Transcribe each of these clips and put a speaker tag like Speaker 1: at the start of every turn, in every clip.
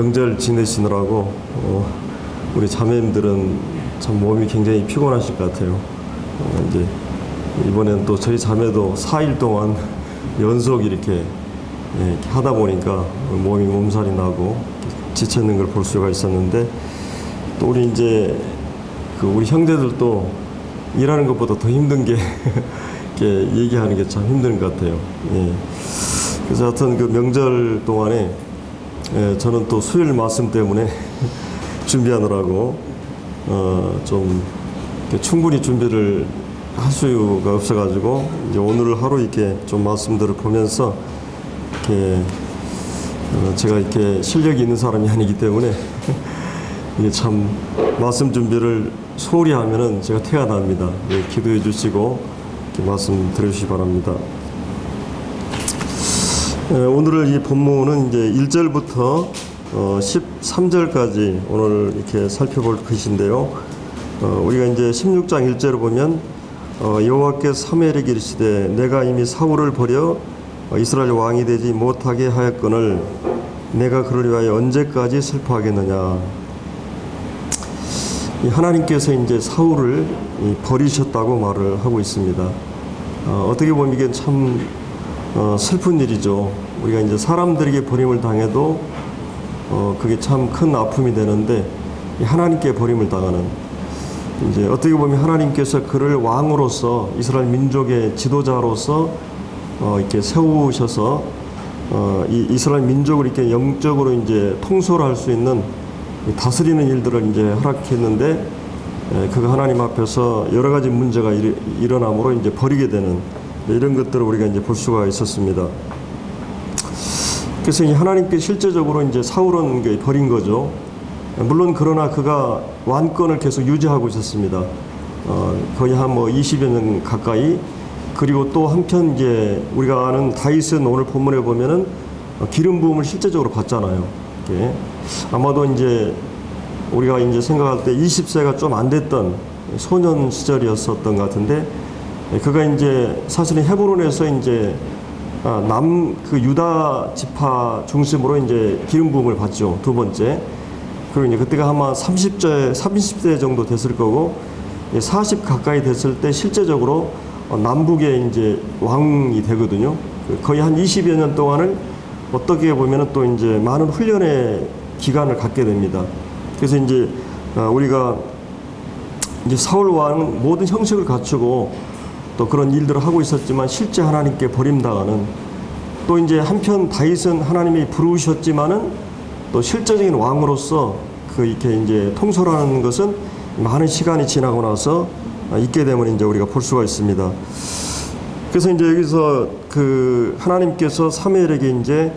Speaker 1: 명절 지내시느라고 우리 자매님들은 참 몸이 굉장히 피곤하실 것 같아요. 이제 이번엔 또 저희 자매도 4일 동안 연속 이렇게 하다 보니까 몸이 몸살이 나고 지쳤는 걸 볼 수가 있었는데, 또 우리 이제 우리 형제들도 일하는 것보다 더 힘든 게 이렇게 얘기하는 게 참 힘든 것 같아요. 그래서 하여튼 그 명절 동안에 저는 또 수요일 말씀 때문에 준비하느라고 좀 충분히 준비를 할 수가 없어가지고 이제 오늘 하루 이렇게 좀 말씀들을 보면서 이렇게 제가 이렇게 실력이 있는 사람이 아니기 때문에 이게 참 말씀 준비를 소홀히 하면은 제가 태가 납니다. 기도해 주시고 이렇게 말씀 들으시기 바랍니다. 오늘 이 본문은 이제 1절부터 13절까지 오늘 이렇게 살펴볼 것인데요. 우리가 이제 16장 1절을 보면 여호와께서 사무엘에게 이르시되 내가 이미 사울을 버려 이스라엘 왕이 되지 못하게 하였거늘 내가 그를 위하여 언제까지 슬퍼하겠느냐. 하나님께서 이제 사울을 버리셨다고 말을 하고 있습니다. 어떻게 보면 이게 참 슬픈 일이죠. 우리가 이제 사람들에게 버림을 당해도 그게 참 큰 아픔이 되는데, 하나님께 버림을 당하는, 이제 어떻게 보면 하나님께서 그를 왕으로서 이스라엘 민족의 지도자로서 이렇게 세우셔서 이 이스라엘 민족을 이렇게 영적으로 이제 통솔할 수 있는 다스리는 일들을 이제 허락했는데, 그가 하나님 앞에서 여러 가지 문제가 일어남으로 이제 버리게 되는 이런 것들을 우리가 이제 볼 수가 있었습니다. 그래서 하나님께 실제적으로 이제 사울은 버린 거죠. 물론 그러나 그가 왕권을 계속 유지하고 있었습니다. 거의 한 20여 년 가까이. 그리고 또 한편 이제 우리가 아는 다윗은 오늘 본문에 보면은 기름 부음을 실제적으로 받잖아요. 아마도 이제 우리가 이제 생각할 때 20세가 좀 안 됐던 소년 시절이었었던 것 같은데, 그가 이제 사실은 헤브론에서 이제 그 유다 지파 중심으로 이제 기름 부음을 받죠. 두 번째. 그리고 이제 그때가 아마 30대 정도 됐을 거고, 40 가까이 됐을 때 실제적으로 남북에 이제 왕이 되거든요. 거의 한 20여 년 동안을 어떻게 보면은 또 이제 많은 훈련의 기간을 갖게 됩니다. 그래서 이제 우리가 이제 사울 왕은 모든 형식을 갖추고 또 그런 일들을 하고 있었지만 실제 하나님께 버림당하는, 또 이제 한편 다윗은 하나님이 부르셨지만은 또 실제적인 왕으로서 이렇게 이제 통솔하는 것은 많은 시간이 지나고 나서 있게 되면 이제 우리가 볼 수가 있습니다. 그래서 이제 여기서 하나님께서 사무엘에게 이제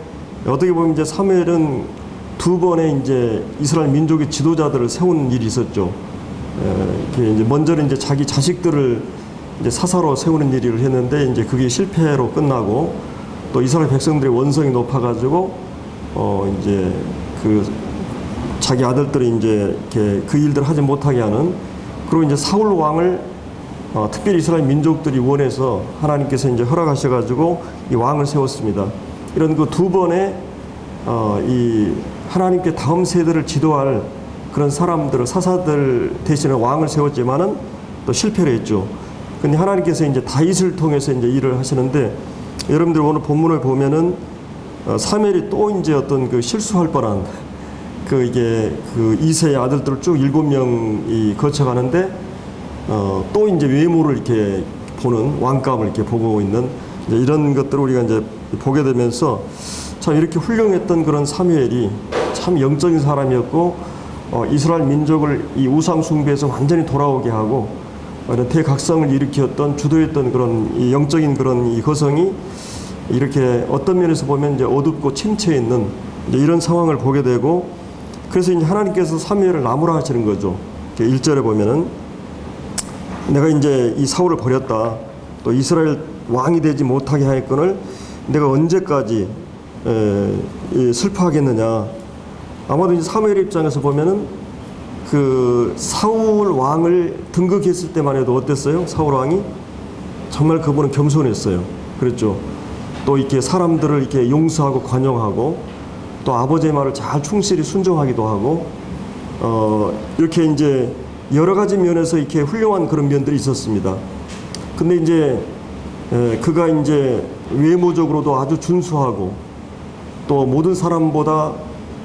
Speaker 1: 어떻게 보면 이제 사무엘은 두 번의 이제 이스라엘 민족의 지도자들을 세우는 일이 있었죠. 이제 먼저는 이제 자기 자식들을 이제 사사로 세우는 일을 했는데, 이제 그게 실패로 끝나고, 또 이스라엘 백성들의 원성이 높아가지고 이제 자기 아들들이 이제 이렇게 그 일들을 하지 못하게 하는, 그리고 이제 사울 왕을 특별히 이스라엘 민족들이 원해서 하나님께서 이제 허락하셔가지고 이 왕을 세웠습니다. 이런 그 두 번의 이 하나님께 다음 세대를 지도할 그런 사람들을, 사사들 대신에 왕을 세웠지만은 또 실패를 했죠. 근데 하나님께서 이제 다윗을 통해서 이제 일을 하시는데, 여러분들 오늘 본문을 보면은 사무엘이 또 이제 어떤 실수할 뻔한 이게 이새의 아들들을 쭉 7명이 거쳐가는데, 또 이제 외모를 이렇게 보는, 왕감을 이렇게 보고 있는 이제 이런 것들을 우리가 이제 보게 되면서 참 이렇게 훌륭했던 그런 사무엘이 참 영적인 사람이었고, 이스라엘 민족을 이 우상 숭배에서 완전히 돌아오게 하고 이런 대각성을 일으켰던, 주도했던 그런 이 영적인 그런 이 거성이 이렇게 어떤 면에서 보면 이제 어둡고 침체해 있는 이제 이런 상황을 보게 되고, 그래서 이제 하나님께서 사무엘을 나무라 하시는 거죠. 1절에 보면은 내가 이제 이 사울을 버렸다, 또 이스라엘 왕이 되지 못하게 하였거늘 내가 언제까지 슬퍼하겠느냐. 아마도 이제 사무엘 입장에서 보면은 사울 왕을 등극했을 때만 해도 어땠어요? 사울 왕이 정말 그분은 겸손했어요. 그랬죠. 또 이렇게 사람들을 이렇게 용서하고 관용하고, 또 아버지의 말을 잘 충실히 순종하기도 하고, 이렇게 이제 여러 가지 면에서 이렇게 훌륭한 그런 면들이 있었습니다. 근데 이제 그가 이제 외모적으로도 아주 준수하고, 또 모든 사람보다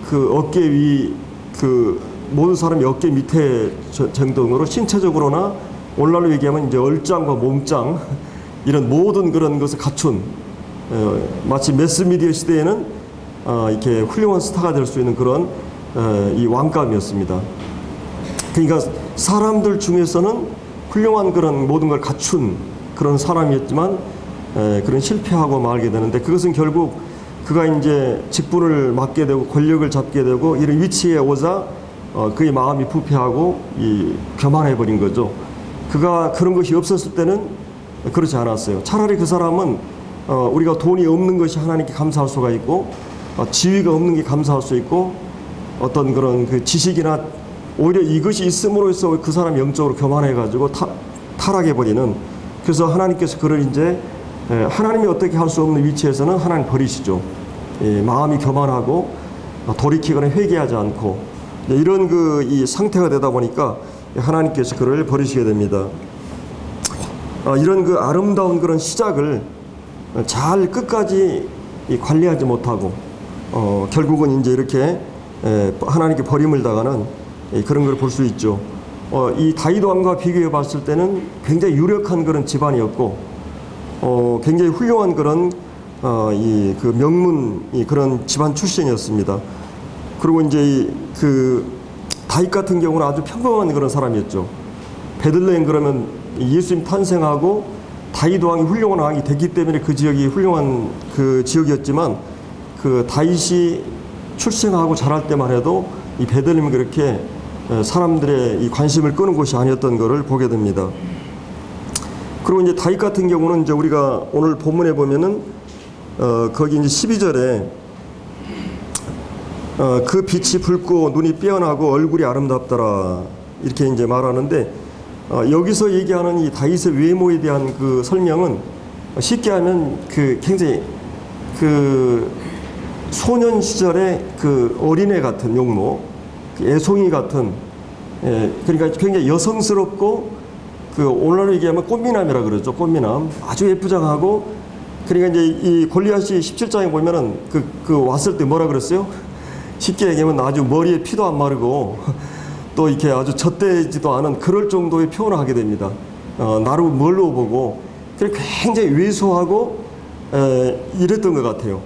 Speaker 1: 그 어깨 위, 그 모든 사람이 어깨 밑에 정도로 신체적으로나 오늘날로 얘기하면 이제 얼짱과 몸짱 이런 모든 그런 것을 갖춘, 마치 매스미디어 시대에는 이렇게 훌륭한 스타가 될 수 있는 그런 이 왕감이었습니다. 그러니까 사람들 중에서는 훌륭한 그런 모든 걸 갖춘 그런 사람이었지만 그런 실패하고 말게 되는데, 그것은 결국 그가 이제 직분을 맡게 되고 권력을 잡게 되고 이런 위치에 오자 그의 마음이 부패하고 교만해 버린 거죠. 그가 그런 것이 없었을 때는 그렇지 않았어요. 차라리 그 사람은 우리가 돈이 없는 것이 하나님께 감사할 수가 있고, 지위가 없는 게 감사할 수 있고, 어떤 그런 그 지식이나 오히려 이것이 있음으로써 그 사람이 영적으로 교만해가지고 타락해 버리는, 그래서 하나님께서 그를 이제 하나님이 어떻게 할 수 없는 위치에서는 하나님 버리시죠. 마음이 교만하고 돌이키거나 회개하지 않고 이런 이 상태가 되다 보니까 하나님께서 그를 버리시게 됩니다. 이런 그 아름다운 그런 시작을 잘 끝까지 관리하지 못하고 결국은 이제 이렇게 하나님께 버림을 당하는 그런 걸 볼 수 있죠. 이 다윗 왕과 비교해 봤을 때는 굉장히 유력한 그런 집안이었고, 굉장히 훌륭한 그런 그 명문 그런 집안 출신이었습니다. 그리고 이제 그 다윗 같은 경우는 아주 평범한 그런 사람이었죠. 베들레헴 그러면 예수님 탄생하고 다윗 왕이 훌륭한 왕이 됐기 때문에 그 지역이 훌륭한 그 지역이었지만, 그 다윗이 출생하고 자랄 때만 해도 이 베들레헴이 그렇게 사람들의 이 관심을 끄는 곳이 아니었던 것을 보게 됩니다. 그리고 이제 다윗 같은 경우는 이제 우리가 오늘 본문에 보면은 거기 이제 12절에 그 빛이 붉고 눈이 빼어나고 얼굴이 아름답더라 이렇게 이제 말하는데, 여기서 얘기하는 이 다윗의 외모에 대한 그 설명은 쉽게 하면 그 굉장히 그 소년 시절의 그 어린애 같은 용모, 애송이 같은, 그러니까 굉장히 여성스럽고, 그 오늘날로 얘기하면 꽃미남이라 그러죠. 꽃미남, 아주 예쁘장하고. 그러니까 이제 이 골리앗이 17장에 보면은 그 왔을 때 뭐라 그랬어요? 쉽게 얘기하면 아주 머리에 피도 안 마르고 또 이렇게 아주 젖대지도 않은 그럴 정도의 표현을 하게 됩니다. 나를 뭘로 보고, 그리고 굉장히 왜소하고 이랬던 것 같아요.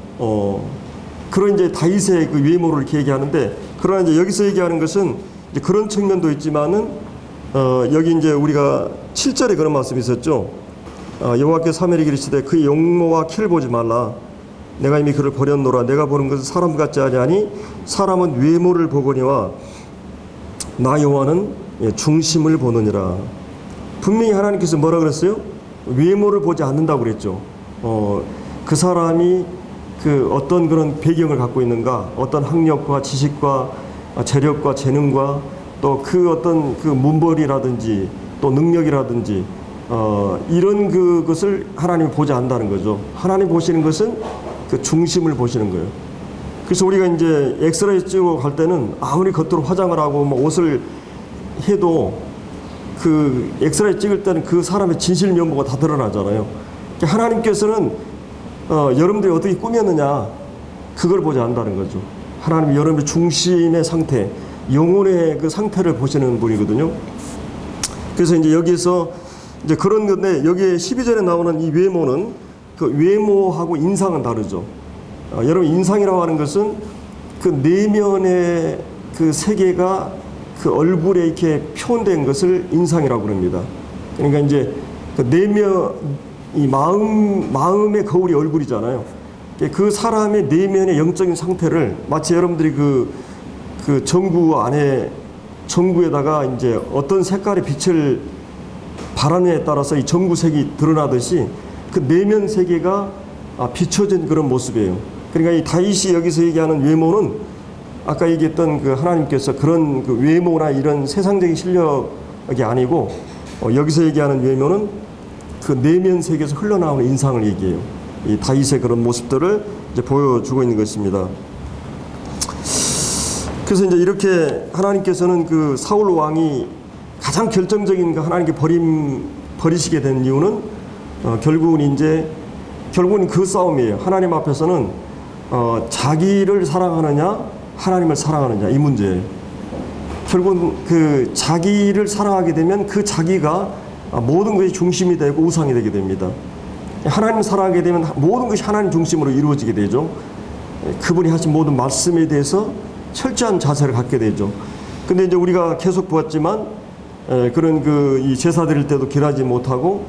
Speaker 1: 그런 이제 다윗의 그 외모를 이렇게 얘기하는데, 그러나 이제 여기서 얘기하는 것은 이제 그런 측면도 있지만은, 여기 이제 우리가 7절에 그런 말씀이 있었죠. 여호와께서 사무엘에게 이르시되 그의 용모와 키를 보지 말라. 내가 이미 그를 버렸노라. 내가 보는 것은 사람 같지 아니하니 사람은 외모를 보거니와 나 여호와는 중심을 보느니라. 분명히 하나님께서 뭐라 그랬어요? 외모를 보지 않는다고 그랬죠. 그 사람이 그 어떤 그런 배경을 갖고 있는가, 어떤 학력과 지식과 재력과 재능과 또 그 어떤 그 문벌이라든지 또 능력이라든지 이런 그것을 하나님이 보지 않는다는 거죠. 하나님 보시는 것은 그 중심을 보시는 거예요. 그래서 우리가 이제 엑스레이 찍어 갈 때는 아무리 겉으로 화장을 하고 뭐 옷을 해도 그 엑스레이 찍을 때는 그 사람의 진실 면모가 다 드러나잖아요. 그러니까 하나님께서는 여러분들이 어떻게 꾸몄느냐, 그걸 보지 않는다는 거죠. 하나님이 여러분의 중심의 상태, 영혼의 그 상태를 보시는 분이거든요. 그래서 이제 여기서 이제 그런 건데, 여기에 12절에 나오는 이 외모는 그 외모하고 인상은 다르죠. 여러분, 인상이라고 하는 것은 그 내면의 그 세계가 그 얼굴에 이렇게 표현된 것을 인상이라고 그럽니다. 그러니까 이제 그 내면, 이 마음의 거울이 얼굴이잖아요. 그 사람의 내면의 영적인 상태를 마치 여러분들이 그 전구 안에, 전구에다가 이제 어떤 색깔의 빛을 바라느냐에 따라서 이 전구색이 드러나듯이 그 내면 세계가 비춰진 그런 모습이에요. 그러니까 이 다윗이 여기서 얘기하는 외모는 아까 얘기했던 그 하나님께서 그런 그 외모나 이런 세상적인 실력이 아니고, 여기서 얘기하는 외모는 그 내면 세계에서 흘러나오는 인상을 얘기해요. 이 다윗의 그런 모습들을 이제 보여주고 있는 것입니다. 그래서 이제 이렇게 하나님께서는 그 사울 왕이 가장 결정적인 그 하나님께 버리시게 된 이유는 결국은 그 싸움이에요. 하나님 앞에서는 자기를 사랑하느냐 하나님을 사랑하느냐 이 문제예요. 결국은 그 자기를 사랑하게 되면 그 자기가 모든 것이 중심이 되고 우상이 되게 됩니다. 하나님을 사랑하게 되면 모든 것이 하나님 중심으로 이루어지게 되죠. 그분이 하신 모든 말씀에 대해서 철저한 자세를 갖게 되죠. 근데 이제 우리가 계속 보았지만 그런 이 제사 드릴 때도 길하지 못하고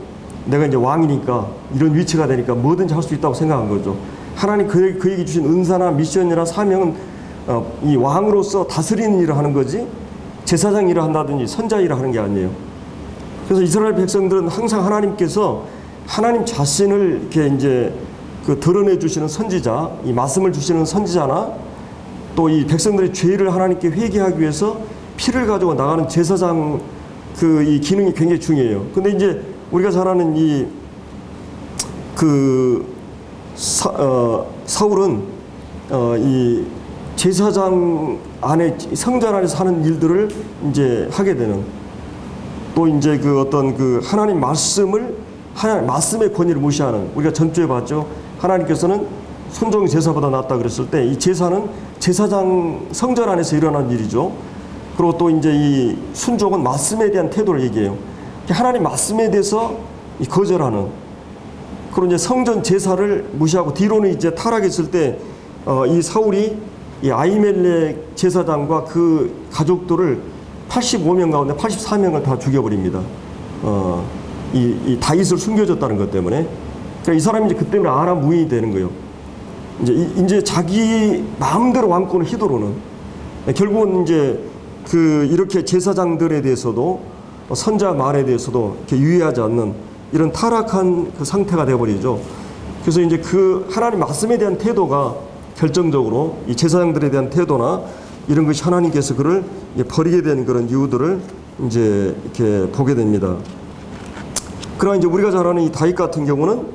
Speaker 1: 내가 이제 왕이니까 이런 위치가 되니까 뭐든지 할 수 있다고 생각한 거죠. 하나님 그에게 주신 은사나 미션이나 사명은 이 왕으로서 다스리는 일을 하는 거지 제사장 일을 한다든지 선자 일을 하는 게 아니에요. 그래서 이스라엘 백성들은 항상 하나님께서 하나님 자신을 이렇게 이제 드러내 주시는 선지자, 이 말씀을 주시는 선지자나 또 이 백성들의 죄를 하나님께 회개하기 위해서 피를 가지고 나가는 제사장 이 기능이 굉장히 중요해요. 근데 이제 우리가 잘 아는 사울은 이 제사장 안에 성전 안에서 하는 일들을 이제 하게 되는 또 이제 하나님 말씀의 권위를 무시하는 우리가 전주에 봤죠. 하나님께서는 순종이 제사보다 낫다 그랬을 때 이 제사는 제사장 성전 안에서 일어난 일이죠. 그리고 또 이제 이 순종은 말씀에 대한 태도를 얘기해요. 하나님 말씀에 대해서 거절하는 그리고 이제 성전 제사를 무시하고 뒤로는 이제 타락했을 때 이 사울이 이 아히멜렉 제사장과 그 가족들을 85명 가운데 84명을 다 죽여버립니다. 이 다윗을 숨겨줬다는 것 때문에. 그러니까 이 사람이 이제 그 때문에 아람 무인이 되는 거예요. 이제 자기 마음대로 왕권을 휘두르는 결국은 이제 이렇게 제사장들에 대해서도 선자 말에 대해서도 이렇게 유의하지 않는 이런 타락한 그 상태가 되어버리죠. 그래서 이제 하나님 말씀에 대한 태도가 결정적으로 이 제사장들에 대한 태도나 이런 것이 하나님께서 그를 버리게 된 그런 이유들을 이제 이렇게 보게 됩니다. 그러나 이제 우리가 잘 아는 이 다윗 같은 경우는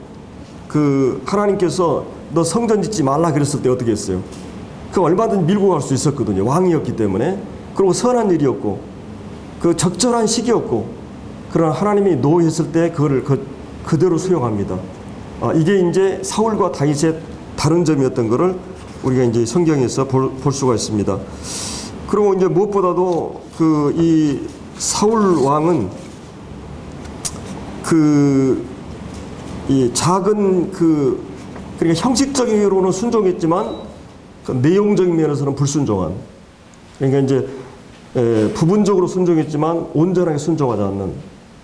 Speaker 1: 하나님께서 너 성전 짓지 말라 그랬을 때 어떻게 했어요? 얼마든지 밀고 갈 수 있었거든요. 왕이었기 때문에. 그리고 선한 일이었고 적절한 시기였고 그러나 하나님이 노했을 때 그거를 그대로 수용합니다. 이게 이제 사울과 다윗의 다른 점이었던 것을 우리가 이제 성경에서 볼 수가 있습니다. 그리고 이제 무엇보다도 이 사울 왕은 이 작은 그러니까 형식적으로는 순종했지만 내용적인 면에서는 불순종한. 그러니까 이제 부분적으로 순종했지만 온전하게 순종하지 않는.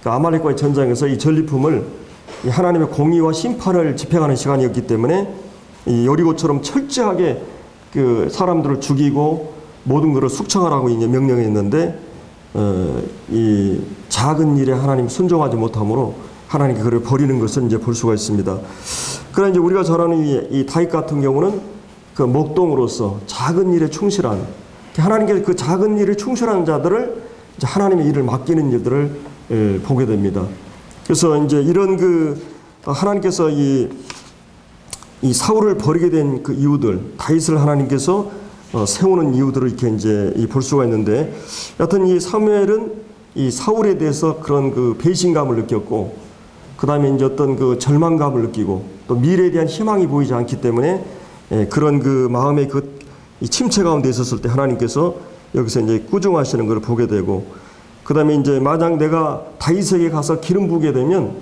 Speaker 1: 그러니까 아말렉과의 전장에서 이 전리품을 하나님의 공의와 심판을 집행하는 시간이었기 때문에 이 여리고처럼 철저하게 사람들을 죽이고 모든 것을 숙청하라고 이제 명령했는데 이 작은 일에 하나님 순종하지 못함으로 하나님께 그를 버리는 것을 이제 볼 수가 있습니다. 그러나 이제 우리가 잘 아는 이 다윗 같은 경우는 목동으로서 작은 일에 충실한 하나님께 작은 일에 충실한 자들을 이제 하나님의 일을 맡기는 일들을 보게 됩니다. 그래서 이제 이런 하나님께서 이 사울을 버리게 된 이유들, 다윗을 하나님께서 세우는 이유들을 이렇게 이제 볼 수가 있는데, 여하튼 이 사무엘은 이 사울에 대해서 그런 배신감을 느꼈고, 그 다음에 이제 어떤 절망감을 느끼고, 또 미래에 대한 희망이 보이지 않기 때문에 그런 마음의 이 침체 가운데 있었을 때 하나님께서 여기서 이제 꾸중하시는 것을 보게 되고, 그 다음에 이제 만약 내가 다윗에게 가서 기름 부게 되면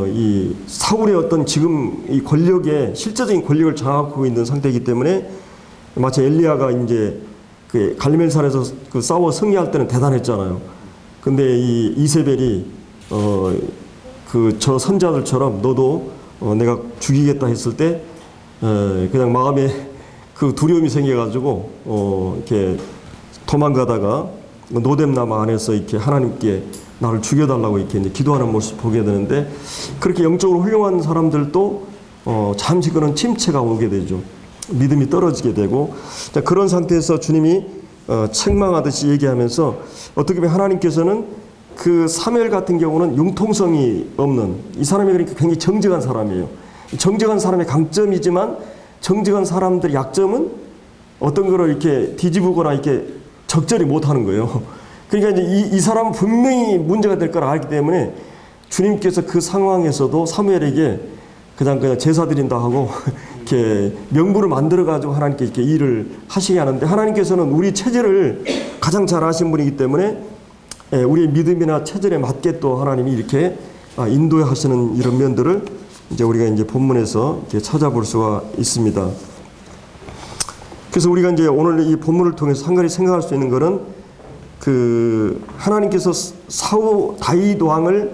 Speaker 1: 이 사울의 어떤 지금 이 권력의 실제적인 권력을 장악하고 있는 상태이기 때문에 마치 엘리야가 이제 갈멜산에서 싸워 승리할 때는 대단했잖아요. 근데 이 이세벨이 저 선자들처럼 너도 내가 죽이겠다 했을 때 그냥 마음에 두려움이 생겨가지고 이렇게 도망가다가 노뎀나무 안에서 이렇게 하나님께 나를 죽여달라고 이렇게 이제 기도하는 모습 보게 되는데, 그렇게 영적으로 훌륭한 사람들도 잠시 그런 침체가 오게 되죠. 믿음이 떨어지게 되고, 그런 상태에서 주님이 책망하듯이 얘기하면서 어떻게 보면 하나님께서는 사무엘 같은 경우는 융통성이 없는, 이 사람이 그러니까 굉장히 정직한 사람이에요. 정직한 사람의 강점이지만 정직한 사람들의 약점은 어떤 거를 이렇게 뒤집거나 이렇게 적절히 못하는 거예요. 그러니까 이제 이 사람은 분명히 문제가 될 걸 알기 때문에 주님께서 그 상황에서도 사무엘에게 그냥 제사 드린다 하고 이렇게 명부를 만들어 가지고 하나님께 이렇게 일을 하시게 하는데, 하나님께서는 우리 체질을 가장 잘 아신 분이기 때문에 우리의 믿음이나 체질에 맞게 또 하나님이 이렇게 인도하시는 이런 면들을 이제 우리가 이제 본문에서 이렇게 찾아볼 수가 있습니다. 그래서 우리가 이제 오늘 이 본문을 통해서 한 가지 생각할 수 있는 것은 그 하나님께서 다윗 왕을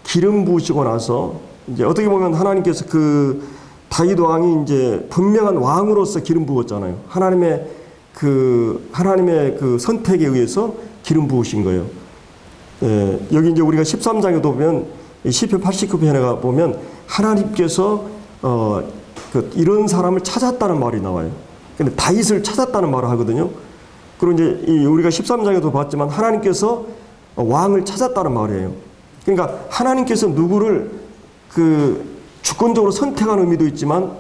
Speaker 1: 기름 부으시고 나서 이제 어떻게 보면 하나님께서 그 다윗 왕이 이제 분명한 왕으로서 기름 부었잖아요. 하나님의 그 선택에 의해서 기름 부으신 거예요. 여기 이제 우리가 13장에도 보면 시편 89편에 보면 하나님께서 이런 사람을 찾았다는 말이 나와요. 근데 다윗을 찾았다는 말을 하거든요. 그리고 이제 우리가 13장에도 봤지만 하나님께서 왕을 찾았다는 말이에요. 그러니까 하나님께서 누구를 주권적으로 선택한 의미도 있지만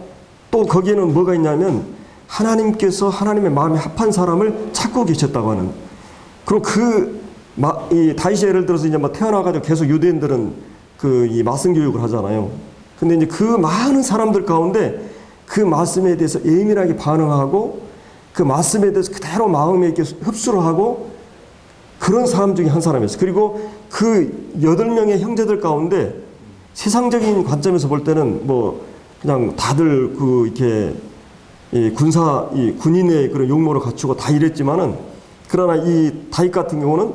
Speaker 1: 또 거기에는 뭐가 있냐면 하나님께서 하나님의 마음에 합한 사람을 찾고 계셨다고 하는. 그리고 이 다윗이 예를 들어서 이제 태어나가지고 계속 유대인들은 이 말씀 교육을 하잖아요. 근데 이제 그 많은 사람들 가운데 그 말씀에 대해서 예민하게 반응하고 그 말씀에 대해서 그대로 마음에 이렇게 흡수를 하고 그런 사람 중에 한 사람이었어요. 그리고 그 8명의 형제들 가운데 세상적인 관점에서 볼 때는 그냥 다들 이렇게 군인의 그런 용모를 갖추고 다 이랬지만은, 그러나 이 다윗 같은 경우는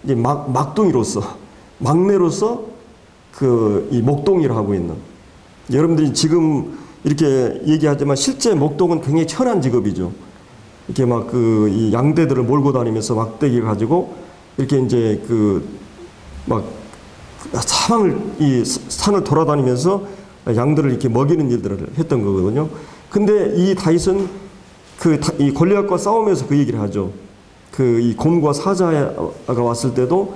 Speaker 1: 이제 막둥이로서, 막내로서 이 목동일을 하고 있는, 여러분들이 지금 이렇게 얘기하지만 실제 목동은 굉장히 천한 직업이죠. 이렇게 이 양대들을 몰고 다니면서 막대기 가지고 이렇게 이제 이 산을 돌아다니면서 양들을 이렇게 먹이는 일들을 했던 거거든요. 근데 이 다윗은 이 골리앗과 싸우면서 그 얘기를 하죠. 이 곰과 사자가 왔을 때도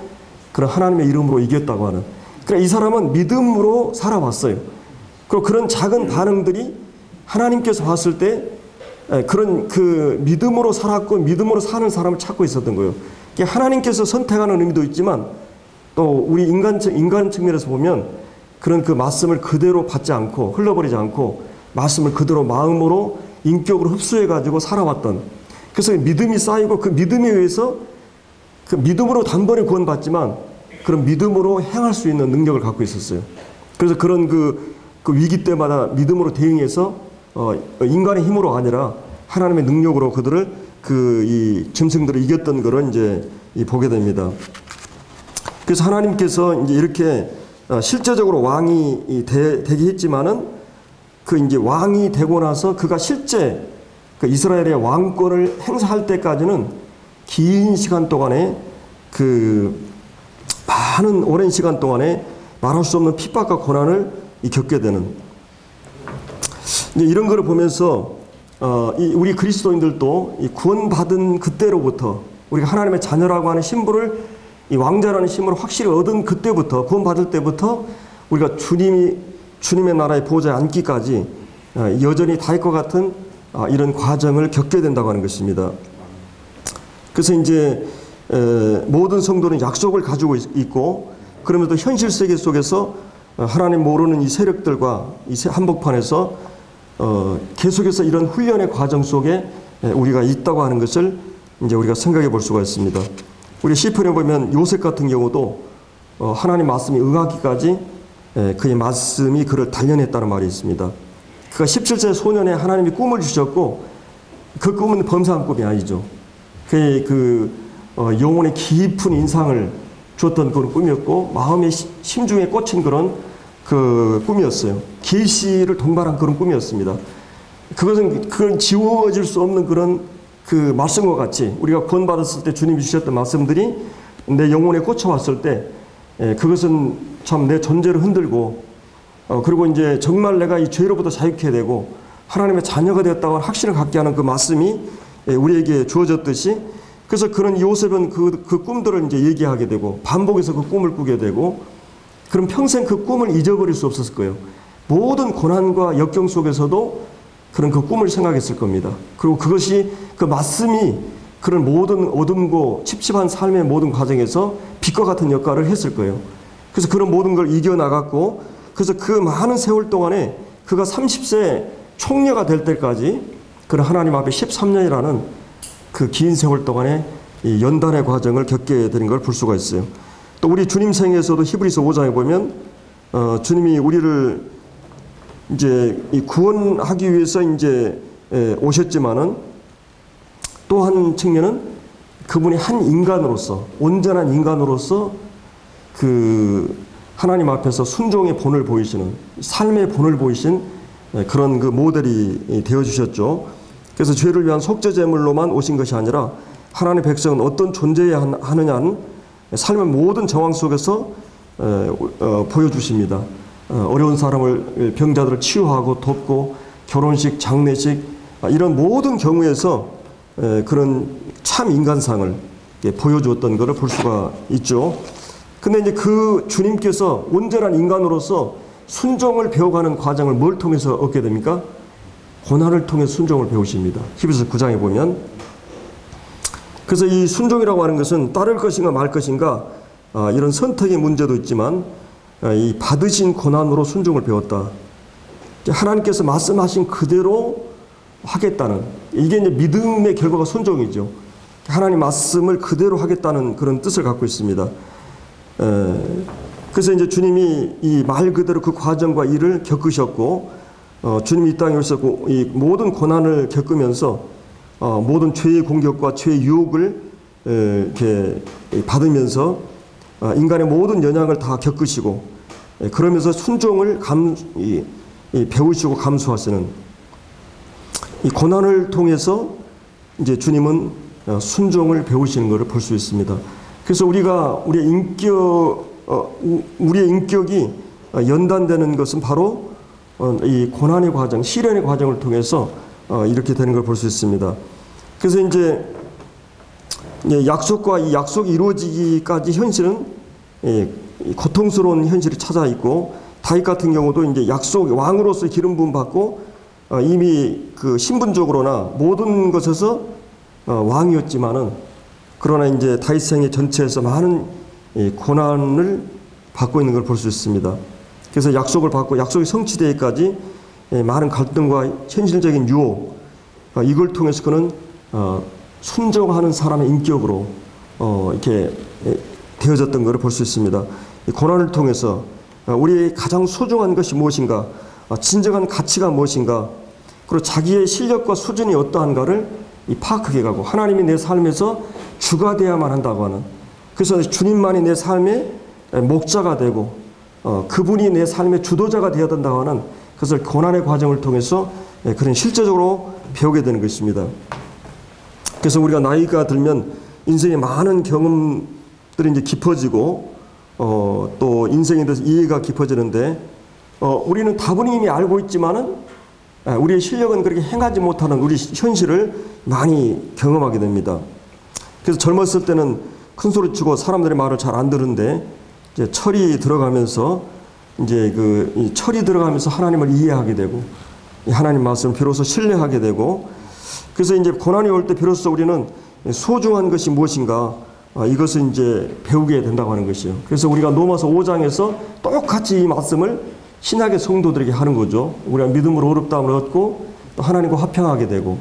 Speaker 1: 그런 하나님의 이름으로 이겼다고 하는. 그러니까 이 사람은 믿음으로 살아왔어요. 그리고 그런 작은 반응들이 하나님께서 봤을 때 그런 믿음으로 살았고 믿음으로 사는 사람을 찾고 있었던 거예요. 하나님께서 선택하는 의미도 있지만 또 우리 인간 측면에서 보면 그런 말씀을 그대로 받지 않고 흘러버리지 않고 말씀을 그대로 마음으로 인격으로 흡수해가지고 살아왔던, 그래서 믿음이 쌓이고 그 믿음에 의해서 믿음으로 단번에 구원받지만 그런 믿음으로 행할 수 있는 능력을 갖고 있었어요. 그래서 그런 그 위기 때마다 믿음으로 대응해서 인간의 힘으로 아니라 하나님의 능력으로 그들을 이 짐승들을 이겼던 것을 이제 보게 됩니다. 그래서 하나님께서 이제 이렇게 실제적으로 왕이 되게 했지만은 이제 왕이 되고 나서 그가 실제 이스라엘의 왕권을 행사할 때까지는 긴 시간 동안에 많은 오랜 시간 동안에 말할 수 없는 핍박과 고난을 겪게 되는, 이제 이런 거를 보면서 우리 그리스도인들도 이 구원받은 그때로부터 우리가 하나님의 자녀라고 하는 신분을, 이 왕자라는 신분을 확실히 얻은 그때부터, 구원받을 때부터 우리가 주님의 나라의 보좌에 앉기까지 여전히 다윗과 같은 이런 과정을 겪게 된다고 하는 것입니다. 그래서 이제 모든 성도는 약속을 가지고 있고, 그러면서 현실 세계 속에서 하나님 모르는 이 세력들과 이 한복판에서 계속해서 이런 훈련의 과정 속에 우리가 있다고 하는 것을 이제 우리가 생각해 볼 수가 있습니다. 우리 시편에 보면 요셉 같은 경우도 하나님 말씀이 응하기까지 그의 말씀이 그를 단련했다는 말이 있습니다. 그가 17세 소년에 하나님이 꿈을 주셨고 그 꿈은 범상한 꿈이 아니죠. 그의 영혼의 깊은 인상을 주었던 그런 꿈이었고 마음의 심중에 꽂힌 그런 꿈이었어요. 계시를 동반한 그런 꿈이었습니다. 그건 지워질 수 없는 그런 말씀과 같이 우리가 구원받았을 때 주님이 주셨던 말씀들이 내 영혼에 꽂혀왔을 때 그것은 참 내 존재를 흔들고 그리고 이제 정말 내가 이 죄로부터 자유케 되고 하나님의 자녀가 되었다고 확신을 갖게 하는 그 말씀이 우리에게 주어졌듯이, 그래서 그런 요셉은 그 꿈들을 이제 얘기하게 되고 반복해서 그 꿈을 꾸게 되고, 그럼 평생 그 꿈을 잊어버릴 수 없었을 거예요. 모든 고난과 역경 속에서도 그런 그 꿈을 생각했을 겁니다. 그리고 그것이 그 말씀이 그런 모든 어둠고 칩칩한 삶의 모든 과정에서 빛과 같은 역할을 했을 거예요. 그래서 그런 모든 걸 이겨나갔고, 그래서 그 많은 세월 동안에 그가 30세 총리가 될 때까지 그런 하나님 앞에 13년이라는 그 긴 세월 동안에 이 연단의 과정을 겪게 되는 걸 볼 수가 있어요. 또 우리 주님 생애에서도 히브리서 5장에 보면 주님이 우리를 이제 구원하기 위해서 이제 오셨지만은 또 한 측면은 그분이 한 인간으로서, 온전한 인간으로서 그 하나님 앞에서 순종의 본을 보이시는, 삶의 본을 보이신 그런 그 모델이 되어 주셨죠. 그래서 죄를 위한 속죄 제물로만 오신 것이 아니라 하나님의 백성은 어떤 존재해야 하느냐는 삶의 모든 정황 속에서 보여주십니다. 어려운 사람을, 병자들을 치유하고 돕고, 결혼식, 장례식, 이런 모든 경우에서 그런 참 인간상을 보여주었던 것을 볼 수가 있죠. 근데 이제 그 주님께서 온전한 인간으로서 순종을 배워가는 과정을 뭘 통해서 얻게 됩니까? 고난을 통해 순종을 배우십니다. 히브리서 9장에 보면. 그래서 이 순종이라고 하는 것은 따를 것인가 말 것인가, 이런 선택의 문제도 있지만 이 받으신 고난으로 순종을 배웠다. 하나님께서 말씀하신 그대로 하겠다는, 이게 이제 믿음의 결과가 순종이죠. 하나님 말씀을 그대로 하겠다는 그런 뜻을 갖고 있습니다. 그래서 이제 주님이 이 말 그대로 그 과정과 일을 겪으셨고, 주님이 이 땅에 오셨고, 이 모든 고난을 겪으면서 모든 죄의 공격과 죄의 유혹을 이렇게 받으면서 인간의 모든 연약을 다 겪으시고, 그러면서 순종을 배우시고 감수하시는 이 고난을 통해서 이제 주님은 순종을 배우시는 것을 볼 수 있습니다. 그래서 우리의 인격이 연단되는 것은 바로 이 고난의 과정, 시련의 과정을 통해서 이렇게 되는 걸 볼 수 있습니다. 그래서 이제 약속과 이 약속이 이루어지기까지 현실은 고통스러운 현실이 찾아 있고, 다윗 같은 경우도 이제 약속 왕으로서 기름 부음 받고 이미 그 신분적으로나 모든 것에서 왕이었지만은, 그러나 이제 다윗 생애 전체에서 많은 고난을 받고 있는 걸 볼 수 있습니다. 그래서 약속을 받고 약속이 성취되기까지 많은 갈등과 현실적인 유혹, 이걸 통해서 그는 순종하는 사람의 인격으로 이렇게 되어졌던 것을 볼 수 있습니다. 이 고난을 통해서 우리의 가장 소중한 것이 무엇인가, 진정한 가치가 무엇인가, 그리고 자기의 실력과 수준이 어떠한가를 파악하게 가고, 하나님이 내 삶에서 주가 되어야만 한다고 하는, 그래서 주님만이 내 삶의 목자가 되고 그분이 내 삶의 주도자가 되어야 된다고 하는 그것을 고난의 과정을 통해서 그런 실제적으로 배우게 되는 것입니다. 그래서 우리가 나이가 들면 인생의 많은 경험들이 이제 깊어지고 또 인생에 대해서 이해가 깊어지는데, 우리는 답은 이미 알고 있지만은 우리의 실력은 그렇게 행하지 못하는 우리 현실을 많이 경험하게 됩니다. 그래서 젊었을 때는 큰 소리 치고 사람들의 말을 잘 안 듣는데, 이제 철이 들어가면서 이 철이 들어가면서 하나님을 이해하게 되고, 하나님 말씀을 비로소 신뢰하게 되고, 그래서 이제 고난이 올 때 비로소 우리는 소중한 것이 무엇인가, 이것을 이제 배우게 된다고 하는 것이요. 그래서 우리가 로마서 5장에서 똑같이 이 말씀을 신약의 성도들에게 하는 거죠. 우리가 믿음으로 의롭다함을 얻고 또 하나님과 화평하게 되고,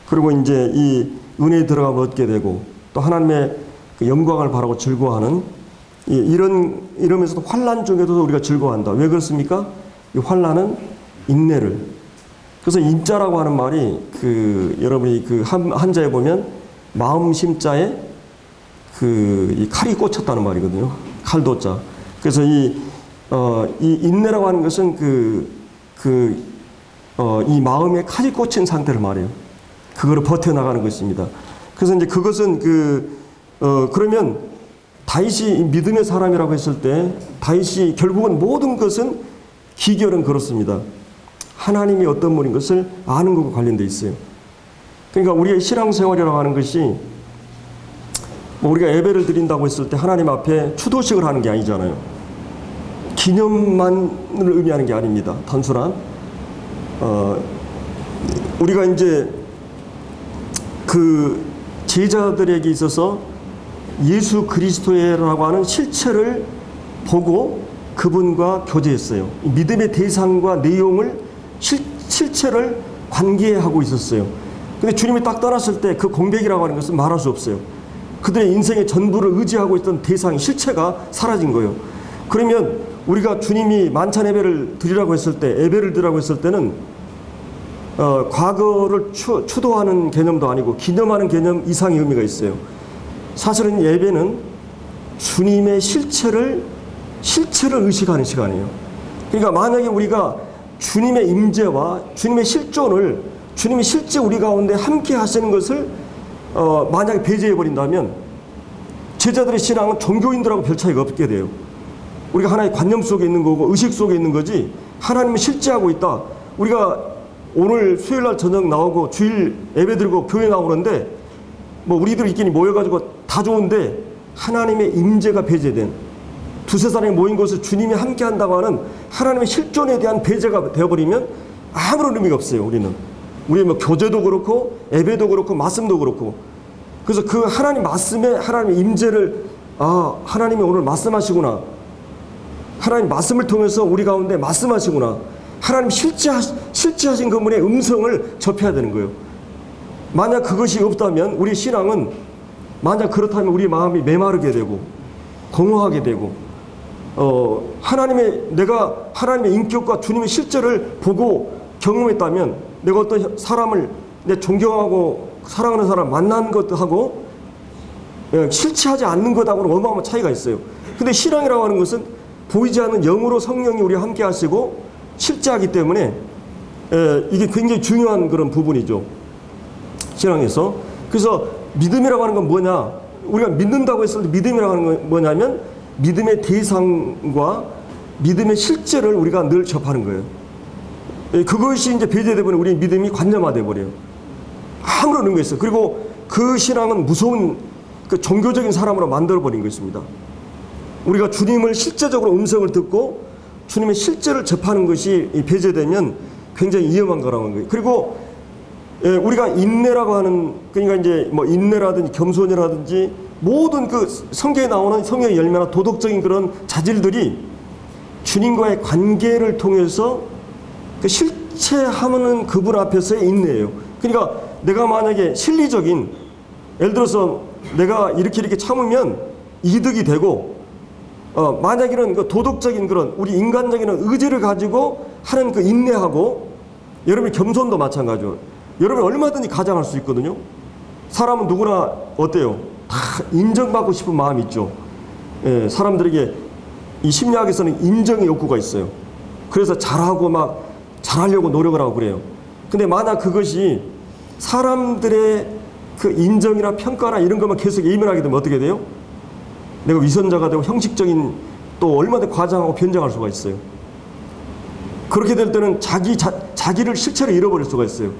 Speaker 1: 그리고 이제 이 은혜에 들어가면 얻게 되고, 또 하나님의 그 영광을 바라고 즐거워하는, 이러면서도 환난 중에도 우리가 즐거워한다. 왜 그렇습니까? 이 환난은 인내를. 그래서 인자라고 하는 말이 여러분이 한자에 보면 마음 심자에 이 칼이 꽂혔다는 말이거든요. 칼도자. 그래서 이 인내라고 하는 것은 이 마음에 칼이 꽂힌 상태를 말해요. 그거를 버텨나가는 것입니다. 그래서 이제 그것은 그러면 다윗이 믿음의 사람이라고 했을 때, 다윗이 결국은 모든 것은 기결은 그렇습니다. 하나님이 어떤 분인 것을 아는 것과 관련되어 있어요. 그러니까 우리의 신앙생활이라고 하는 것이, 우리가 예배를 드린다고 했을 때 하나님 앞에 추도식을 하는 게 아니잖아요. 기념만을 의미하는 게 아닙니다. 단순한 우리가 이제 그 제자들에게 있어서 예수 그리스도라고 하는 실체를 보고 그분과 교제했어요. 믿음의 대상과 내용을 실체를 관계하고 있었어요. 근데 주님이 딱 떠났을 때 그 공백이라고 하는 것은 말할 수 없어요. 그들의 인생의 전부를 의지하고 있던 대상이 실체가 사라진 거예요. 그러면 우리가 주님이 만찬 예배를 드리라고 했을 때, 예배를 드리라고 했을 때는 과거를 추도하는 개념도 아니고 기념하는 개념 이상의 의미가 있어요. 사실은 예배는 주님의 실체를 의식하는 시간이에요. 그러니까 만약에 우리가 주님의 임재와 주님의 실존을, 주님이 실제 우리 가운데 함께 하시는 것을 만약에 배제해 버린다면 제자들의 신앙은 종교인들하고 별 차이가 없게 돼요. 우리가 하나의 관념 속에 있는 거고 의식 속에 있는 거지, 하나님을 실제하고 있다. 우리가 오늘 수요일날 저녁 나오고 주일 예배 드리고 교회 나오는데 뭐 우리들끼리 모여가지고 다 좋은데 하나님의 임재가 배제된, 두세 사람이 모인 곳을 주님이 함께 한다고 하는 하나님의 실존에 대한 배제가 되어버리면 아무런 의미가 없어요. 우리 뭐 교제도 그렇고 예배도 그렇고 말씀도 그렇고. 그래서 그 하나님 말씀에 하나님의 임재를, 하나님이 오늘 말씀하시구나, 하나님 말씀을 통해서 우리 가운데 말씀하시구나, 하나님 실제하신 그분의 음성을 접해야 되는 거예요. 만약 그것이 없다면 우리 신앙은, 만약 그렇다면 우리 마음이 메마르게 되고 공허하게 되고, 내가 하나님의 인격과 주님의 실제를 보고 경험했다면, 내가 어떤 사람을 내 존경하고 사랑하는 사람 만난 것도 하고 실체하지 않는 것하고는 어마어마한 차이가 있어요. 근데 신앙이라고 하는 것은 보이지 않는 영으로 성령이 우리와 함께 하시고 실제하기 때문에 이게 굉장히 중요한 그런 부분이죠, 신앙에서. 그래서 믿음이라고 하는 건 뭐냐, 우리가 믿는다고 했을 때 믿음이라고 하는 건 뭐냐면 믿음의 대상과 믿음의 실제를 우리가 늘 접하는 거예요. 그것이 이제 배제되다 보니 우리 믿음이 관념화돼 버려요. 아무런 의미가 있어요. 그리고 그 신앙은 무서운 그 종교적인 사람으로 만들어 버린 것입니다. 우리가 주님을 실제적으로 음성을 듣고 주님의 실제를 접하는 것이 배제되면 굉장히 위험한 거라고 하는 거예요. 그리고 우리가 인내라고 하는, 그러니까 이제 뭐 인내라든지 겸손이라든지 모든 그 성경에 나오는 성경의 열매나 도덕적인 그런 자질들이 주님과의 관계를 통해서 그 실체하는 그분 앞에서의 인내예요. 그러니까 내가 만약에 실리적인, 예를 들어서 내가 이렇게 참으면 이득이 되고, 만약에는 그 도덕적인 그런 우리 인간적인 의지를 가지고 하는 그 인내하고, 여러분의 겸손도 마찬가지죠. 여러분 얼마든지 가장할 수 있거든요. 사람은 누구나 어때요? 다 인정받고 싶은 마음이 있죠. 사람들에게 이 심리학에서는 인정의 욕구가 있어요. 그래서 잘하고 막 잘하려고 노력을 하고 그래요. 근데 만약 그것이 사람들의 그 인정이나 평가나 이런 것만 계속 예민하게 되면 어떻게 돼요? 내가 위선자가 되고 형식적인, 또 얼마든지 과장하고 변장할 수가 있어요. 그렇게 될 때는 자기를 실체를 잃어버릴 수가 있어요.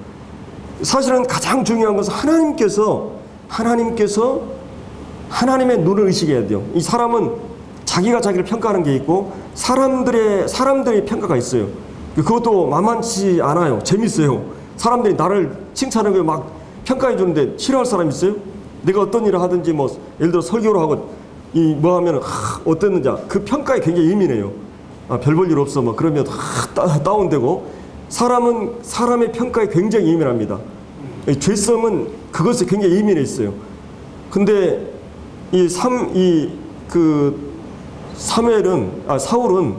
Speaker 1: 사실은 가장 중요한 것은 하나님께서 하나님의 눈을 의식해야 돼요. 이 사람은 자기가 자기를 평가하는 게 있고 사람들의 평가가 있어요. 그것도 만만치 않아요. 재밌어요. 사람들이 나를 칭찬하는 거 막 평가해 주는데 싫어할 사람 있어요? 내가 어떤 일을 하든지 뭐 예를 들어 설교를 하고 뭐 하면 어땠는지 그 평가에 굉장히 예민해요. 별 볼 일 없어 뭐 그러면 다운되고, 사람은 사람의 평가에 굉장히 예민합니다. 죄성은 그것에 굉장히 예민해 있어요. 근데 사울은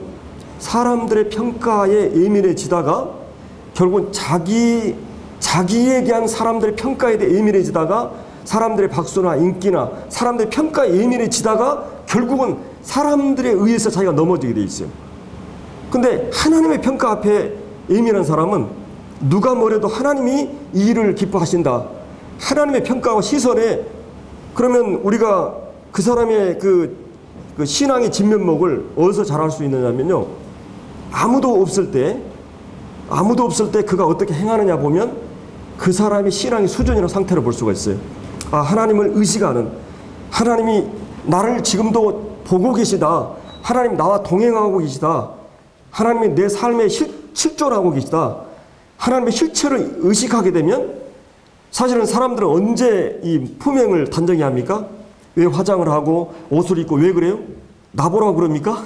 Speaker 1: 사람들의 평가에 예민해지다가 결국 자기에 대한 사람들의 평가에 대해 예민해지다가 사람들의 박수나 인기나 사람들의 평가에 예민해지다가 결국은 사람들에 의해서 자기가 넘어지게 돼 있어요. 근데 하나님의 평가 앞에 예민한 사람은 누가 뭐래도 하나님이 이 일을 기뻐하신다, 하나님의 평가와 시선에, 그러면 우리가 그 사람의 그 신앙의 진면목을 어디서 잘 알 수 있느냐면요, 아무도 없을 때 그가 어떻게 행하느냐 보면 그 사람의 신앙의 수준이나 상태를 볼 수가 있어요. 하나님을 의식하는, 하나님이 나를 지금도 보고 계시다, 하나님 나와 동행하고 계시다, 하나님이 내 삶에 실존하고 계시다, 하나님의 실체를 의식하게 되면 사실은 사람들은 언제 이 품행을 단정히 합니까? 왜 화장을 하고 옷을 입고 왜 그래요? 나보라고 그럽니까?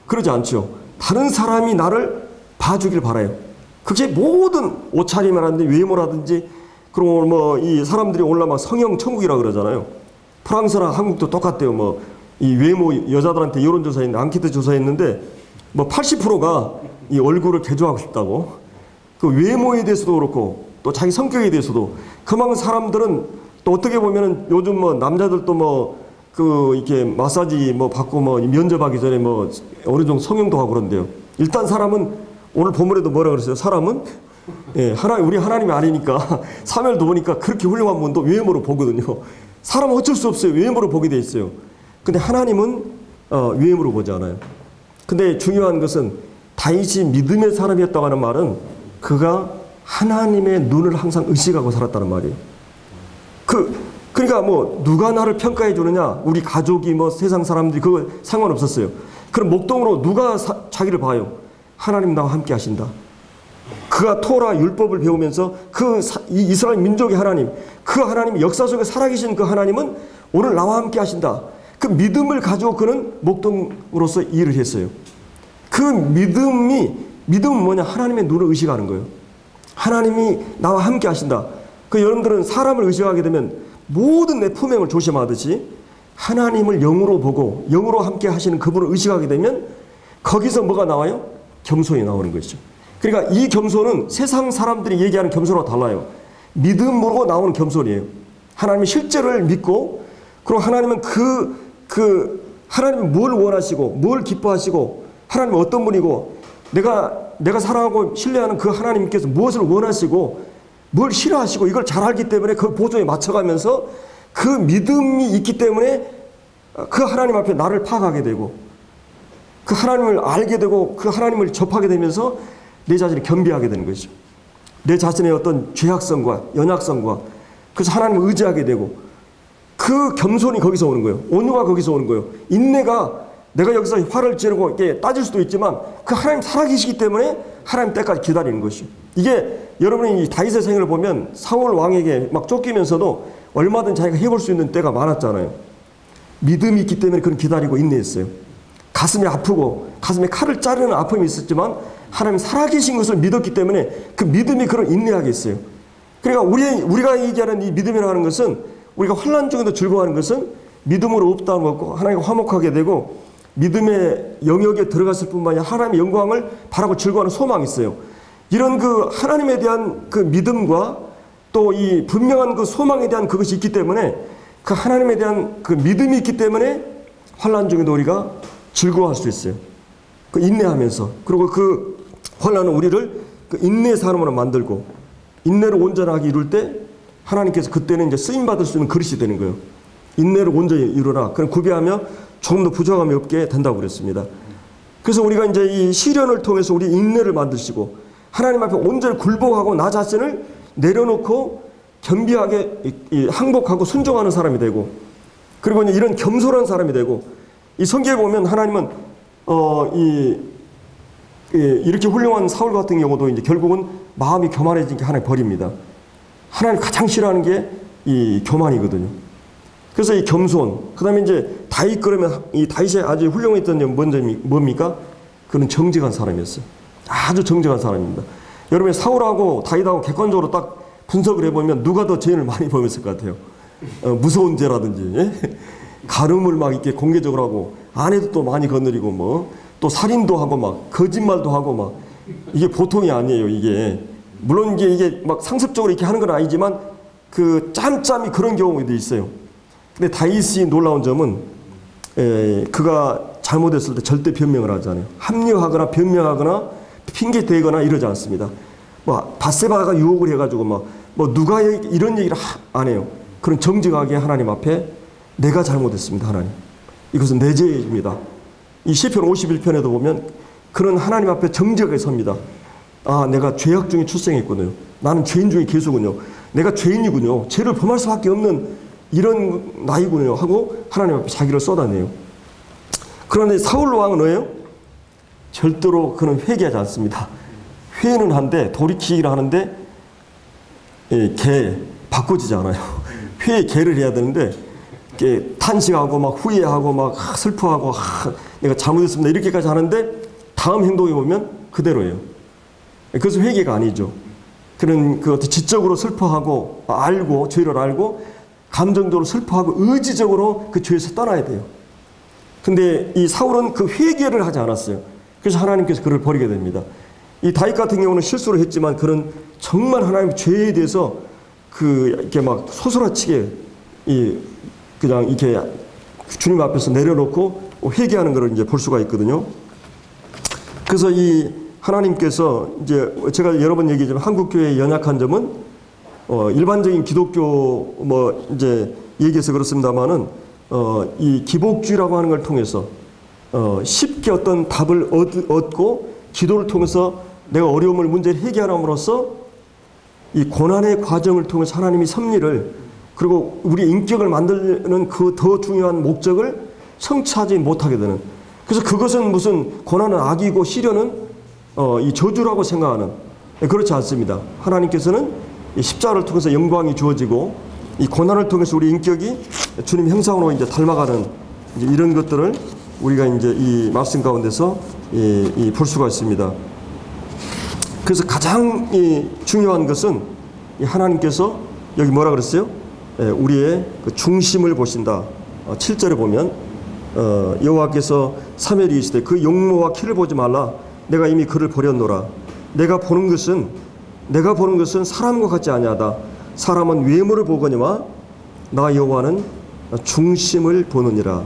Speaker 1: 그러지 않죠. 다른 사람이 나를 봐주길 바라요. 그게 모든 옷차림이라든지 외모라든지, 그리고 뭐 이 사람들이 오늘날 막 성형 천국이라 그러잖아요. 프랑스나 한국도 똑같대요. 뭐 이 외모 여자들한테 여론조사했는데, 앙케이트 조사했는데 뭐 80%가 이 얼굴을 개조하고 싶다고. 그 외모에 대해서도 그렇고 또 자기 성격에 대해서도 그만큼 사람들은 또 어떻게 보면은 요즘 뭐 남자들도 뭐 그 이렇게 마사지 뭐 받고 뭐 면접하기 전에 뭐 어느 정도 성형도 하고 그런데요. 일단 사람은 오늘 본문에도 뭐라 그랬어요? 사람은 예, 우리 하나님이 아니니까 사멸도 보니까 그렇게 훌륭한 분도 외모로 보거든요. 사람은 어쩔 수 없어요. 외모로 보게 돼 있어요. 근데 하나님은 외모로 보지 않아요. 근데 중요한 것은 다윗이 믿음의 사람이었다고 하는 말은 그가 하나님의 눈을 항상 의식하고 살았다는 말이에요. 그러니까 뭐 누가 나를 평가해 주느냐, 우리 가족이 뭐 세상 사람들이 그거 상관없었어요. 그럼 목동으로 누가 자기를 봐요? 하나님 나와 함께 하신다. 그가 토라 율법을 배우면서 이 이스라엘 민족의 하나님, 그 하나님이 역사 속에 살아계신 그 하나님은 오늘 나와 함께 하신다. 그 믿음을 가지고 그는 목동으로서 일을 했어요. 그 믿음은 뭐냐? 하나님의 눈을 의식하는 거예요. 하나님이 나와 함께 하신다. 여러분들은 사람을 의식하게 되면 모든 내 품행을 조심하듯이 하나님을 영으로 보고 영으로 함께 하시는 그분을 의식하게 되면 거기서 뭐가 나와요? 겸손이 나오는 것이죠. 그러니까 이 겸손은 세상 사람들이 얘기하는 겸손과 달라요. 믿음으로 나오는 겸손이에요. 하나님의 실제를 믿고, 그리고 하나님은 하나님은 뭘 원하시고 뭘 기뻐하시고 하나님은 어떤 분이고 내가 사랑하고 신뢰하는 그 하나님께서 무엇을 원하시고 뭘 싫어하시고 이걸 잘 알기 때문에 그 보조에 맞춰가면서 그 믿음이 있기 때문에 그 하나님 앞에 나를 파악하게 되고 그 하나님을 알게 되고 그 하나님을 접하게 되면서 내 자신을 겸비하게 되는 것이죠. 내 자신의 어떤 죄악성과 연약성과 그래서 하나님을 의지하게 되고 그 겸손이 거기서 오는 거예요. 온유가 거기서 오는 거예요. 인내가 내가 여기서 화를 지르고 이렇게 따질 수도 있지만 그 하나님 살아계시기 때문에 하나님 때까지 기다리는 것이죠. 이게 여러분이 이 다윗의 생애를 보면 사울 왕에게 막 쫓기면서도 얼마든 자기가 해볼 수 있는 때가 많았잖아요. 믿음이 있기 때문에 그는 기다리고 인내했어요. 가슴이 아프고 가슴에 칼을 자르는 아픔이 있었지만 하나님 살아계신 것을 믿었기 때문에 그 믿음이 그를 인내하게 했어요. 그러니까 우리가 얘기하는 이 믿음이라는 것은 우리가 환난 중에도 즐거워하는 것은 믿음으로 없다는 것고 하나님과 화목하게 되고 믿음의 영역에 들어갔을 뿐만 아니라 하나님의 영광을 바라고 즐거워하는 소망이 있어요. 이런 그 하나님에 대한 그 믿음과 또 이 분명한 그 소망에 대한 그것이 있기 때문에 그 하나님에 대한 그 믿음이 있기 때문에 환난 중에도 우리가 즐거워할 수 있어요. 그 인내하면서. 그리고 그 환난은 우리를 그 인내의 사람으로 만들고 인내를 온전하게 이룰 때 하나님께서 그때는 이제 쓰임 받을 수 있는 그릇이 되는 거예요. 인내를 온전히 이루라. 그럼 구비하며 조금 더 부족함이 없게 된다고 그랬습니다. 그래서 우리가 이제 이 시련을 통해서 우리 인내를 만드시고 하나님 앞에 온전히 굴복하고 나 자신을 내려놓고 겸비하게 항복하고 순종하는 사람이 되고, 그리고 이제 이런 겸손한 사람이 되고, 이 성경에 보면 하나님은 이렇게 훌륭한 사울 같은 경우도 이제 결국은 마음이 교만해지니까 하나님 버립니다. 하나님 가장 싫어하는 게 이 교만이거든요. 그래서 이 겸손, 그 다음에 이제 다윗, 그러면 이 다윗이 아주 훌륭했던 점이 뭡니까? 그는 정직한 사람이었어요. 아주 정직한 사람입니다. 여러분, 사울하고 다윗하고 객관적으로 딱 분석을 해보면 누가 더 죄를 많이 범했을 것 같아요? 무서운 죄라든지, 예? 가늠을 막 이렇게 공개적으로 하고, 아내도 또 많이 거느리고, 뭐, 또 살인도 하고, 막, 거짓말도 하고, 막, 이게 보통이 아니에요, 이게. 물론 이게 막 상습적으로 이렇게 하는 건 아니지만, 그 짬짬이 그런 경우도 있어요. 근데 다윗이 놀라운 점은, 그가 잘못했을 때 절대 변명을 하지 않아요. 합리화하거나 변명하거나 핑계 대거나 이러지 않습니다. 뭐, 밧세바가 유혹을 해가지고 뭐 누가 이런 얘기를 안 해요. 그런 정직하게 하나님 앞에 내가 잘못했습니다, 하나님. 이것은 내 죄입니다. 이 시편 51편에도 보면 그는 하나님 앞에 정직하게 섭니다. 아, 내가 죄악 중에 출생했군요. 나는 죄인 중에 계수군요. 내가 죄인이군요. 죄를 범할 수밖에 없는 이런 나이군요. 하고 하나님 앞에 자기를 쏟아내요. 그런데 사울 왕은 왜요? 절대로 그는 회개하지 않습니다. 회는 한데 돌이키기를 하는데 개 바꿔지지 않아요. 회의 개를 해야 되는데 탄식하고 막 후회하고 막 슬퍼하고 내가 잘못했습니다 이렇게까지 하는데 다음 행동에 보면 그대로예요. 그것은 회개가 아니죠. 그런 그 지적으로 슬퍼하고 알고 죄를 알고 감정적으로 슬퍼하고 의지적으로 그 죄에서 떠나야 돼요. 근데 이 사울은 그 회개를 하지 않았어요. 그래서 하나님께서 그를 버리게 됩니다. 이 다윗 같은 경우는 실수를 했지만 그는 정말 하나님의 죄에 대해서 이렇게 막 소스라치게 그냥 이렇게 주님 앞에서 내려놓고 회개하는 것을 이제 볼 수가 있거든요. 그래서 이 하나님께서 이제 제가 여러 번 얘기했지만 한국 교회의 연약한 점은 일반적인 기독교 뭐 이제 얘기해서 그렇습니다만은 이 기복주의라고 하는 걸 통해서 쉽게 어떤 답을 얻고 기도를 통해서 내가 어려움을 문제를 해결함으로써 이 고난의 과정을 통해서 하나님이 섭리를 그리고 우리 인격을 만드는 그 더 중요한 목적을 성취하지 못하게 되는. 그래서 그것은 무슨 고난은 악이고 시련은 이 저주라고 생각하는. 그렇지 않습니다. 하나님께서는 이 십자가를 통해서 영광이 주어지고 이 고난을 통해서 우리 인격이 주님 형상으로 이제 닮아가는 이제 이런 것들을 우리가 이제 이 말씀 가운데서 볼 수가 있습니다. 그래서 가장 중요한 것은 하나님께서 여기 뭐라 그랬어요? 우리의 그 중심을 보신다. 7절에 보면 여호와께서 사무엘이 이르시되 그 용모와 키를 보지 말라. 내가 이미 그를 버렸노라. 내가 보는 것은 사람과 같지 아니하다. 사람은 외모를 보거니와 나 여호와는 중심을 보느니라.